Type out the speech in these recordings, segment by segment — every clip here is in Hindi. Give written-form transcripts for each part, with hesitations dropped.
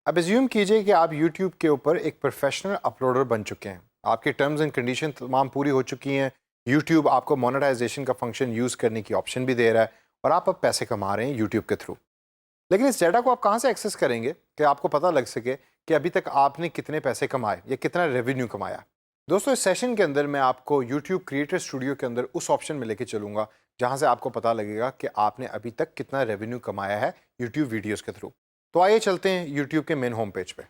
अब एज्यूम कीजिए कि आप YouTube के ऊपर एक प्रोफेशनल अपलोडर बन चुके हैं। आपकी टर्म्स एंड कंडीशन तमाम पूरी हो चुकी हैं। YouTube आपको मोनेटाइजेशन का फंक्शन यूज़ करने की ऑप्शन भी दे रहा है और आप अब पैसे कमा रहे हैं YouTube के थ्रू। लेकिन इस डाटा को आप कहाँ से एक्सेस करेंगे कि आपको पता लग सके कि अभी तक आपने कितने पैसे कमाए या कितना रेवेन्यू कमाया। दोस्तों, इस सेशन के अंदर मैं आपको YouTube क्रिएटर स्टूडियो के अंदर उस ऑप्शन में लेके चलूंगा जहाँ से आपको पता लगेगा कि आपने अभी तक कितना रेवेन्यू कमाया है YouTube वीडियोस के थ्रू। तो आइए चलते हैं YouTube के मेन होम पेज पे।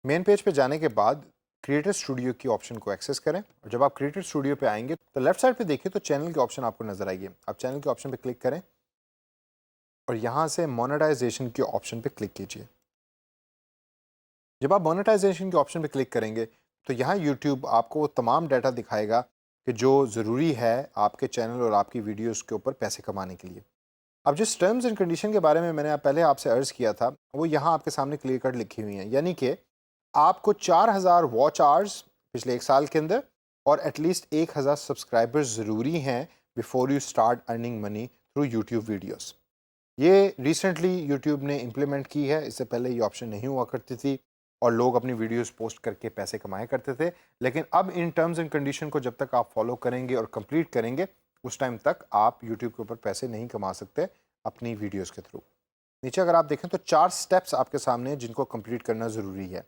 मेन पेज पे जाने के बाद क्रिएटर स्टूडियो की ऑप्शन को एक्सेस करें और जब आप क्रिएटर स्टूडियो पे आएंगे तो लेफ्ट साइड पे देखिए तो चैनल के ऑप्शन आपको नजर आएगी। आप चैनल के ऑप्शन पे क्लिक करें और यहाँ से मोनेटाइजेशन के ऑप्शन पे क्लिक कीजिए। जब आप मोनेटाइजेशन के ऑप्शन पे क्लिक करेंगे तो यहाँ YouTube आपको वो तमाम डाटा दिखाएगा कि जो ज़रूरी है आपके चैनल और आपकी वीडियोस के ऊपर पैसे कमाने के लिए। अब जिस टर्म्स एंड कंडीशन के बारे में मैंने पहले आपसे अर्ज़ किया था वो यहाँ आपके सामने क्लियर कट लिखी हुई हैं, यानी कि आपको 4000 वॉच आवर्स पिछले 1 साल के अंदर और एटलीस्ट 1000 सब्सक्राइबर्स ज़रूरी हैं before you start earning money through YouTube videos. ये रिसेंटली यूट्यूब ने इम्प्लीमेंट की है, इससे पहले ये ऑप्शन नहीं हुआ करती थी और लोग अपनी वीडियोस पोस्ट करके पैसे कमाया करते थे। लेकिन अब इन टर्म्स एंड कंडीशन को जब तक आप फॉलो करेंगे और कंप्लीट करेंगे उस टाइम तक आप यूट्यूब के ऊपर पैसे नहीं कमा सकते अपनी वीडियोस के थ्रू। नीचे अगर आप देखें तो 4 स्टेप्स आपके सामने हैं जिनको कंप्लीट करना ज़रूरी है।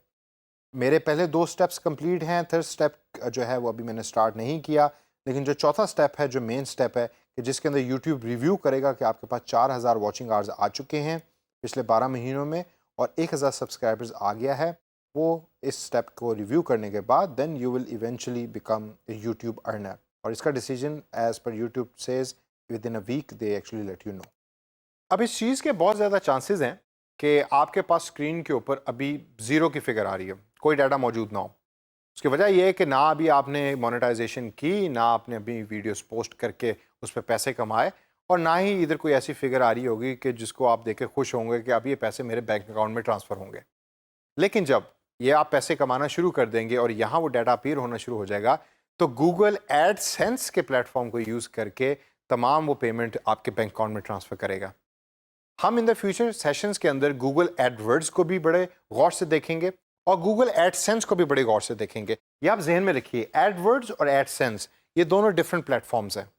मेरे पहले 2 स्टेप्स कंप्लीट हैं, थर्ड स्टेप जो है वो अभी मैंने स्टार्ट नहीं किया। लेकिन जो चौथा स्टेप है, जो मेन स्टेप है कि जिसके अंदर यूट्यूब रिव्यू करेगा कि आपके पास 4000 वॉचिंग आवर्स आ चुके हैं पिछले 12 महीनों में और 1000 सब्सक्राइबर्स आ गया है, वो इस स्टेप को रिव्यू करने के बाद then you will eventually become a YouTube earner. और इसका decision as per YouTube says within a week they actually let you know. अब इस चीज़ के बहुत ज़्यादा चांसेस हैं कि आपके पास स्क्रीन के ऊपर अभी ज़ीरो की फिगर आ रही है, कोई डाटा मौजूद ना हो। उसकी वजह यह है कि ना अभी आपने मोनेटाइजेशन की, ना आपने अभी वीडियोस पोस्ट करके उस पर पैसे कमाए और ना ही इधर कोई ऐसी फिगर आ रही होगी कि जिसको आप देख के खुश होंगे कि अब ये पैसे मेरे बैंक अकाउंट में ट्रांसफ़र होंगे। लेकिन जब ये आप पैसे कमाना शुरू कर देंगे और यहाँ वो डाटा अपीयर होना शुरू हो जाएगा तो गूगल एडसेंस के प्लेटफॉर्म को यूज़ करके तमाम वो पेमेंट आपके बैंक अकाउंट में ट्रांसफ़र करेगा। हम इन द फ्यूचर सेशंस के अंदर गूगल एडवर्ड्स को भी बड़े गौर से देखेंगे और गूगल एडसेंस को भी बड़े गौर से देखेंगे। ये आप जहन में रखिए, एडवर्ड्स और एडसेंस ये दोनों डिफरेंट प्लेटफॉर्म्स हैं।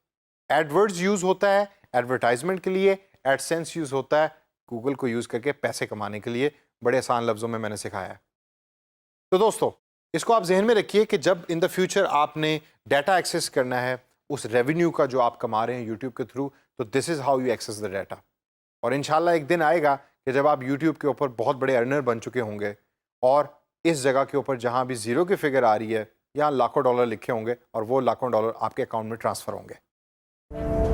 एडवर्ड्स यूज़ होता है एडवर्टाइजमेंट के लिए, एडसेंस यूज़ होता है गूगल को यूज़ करके पैसे कमाने के लिए। बड़े आसान लफ्ज़ों में मैंने सिखाया है। तो दोस्तों, इसको आप जहन में रखिए कि जब इन द फ्यूचर आपने डाटा एक्सेस करना है उस रेवेन्यू का जो आप कमा रहे हैं यूट्यूब के थ्रू, तो this is how you access the data. और इंशाल्लाह एक दिन आएगा कि जब आप यूट्यूब के ऊपर बहुत बड़े अर्नर बन चुके होंगे और इस जगह के ऊपर जहां भी ज़ीरो की फिगर आ रही है यहाँ लाखों डॉलर लिखे होंगे और वो लाखों डॉलर आपके अकाउंट में ट्रांसफ़र होंगे।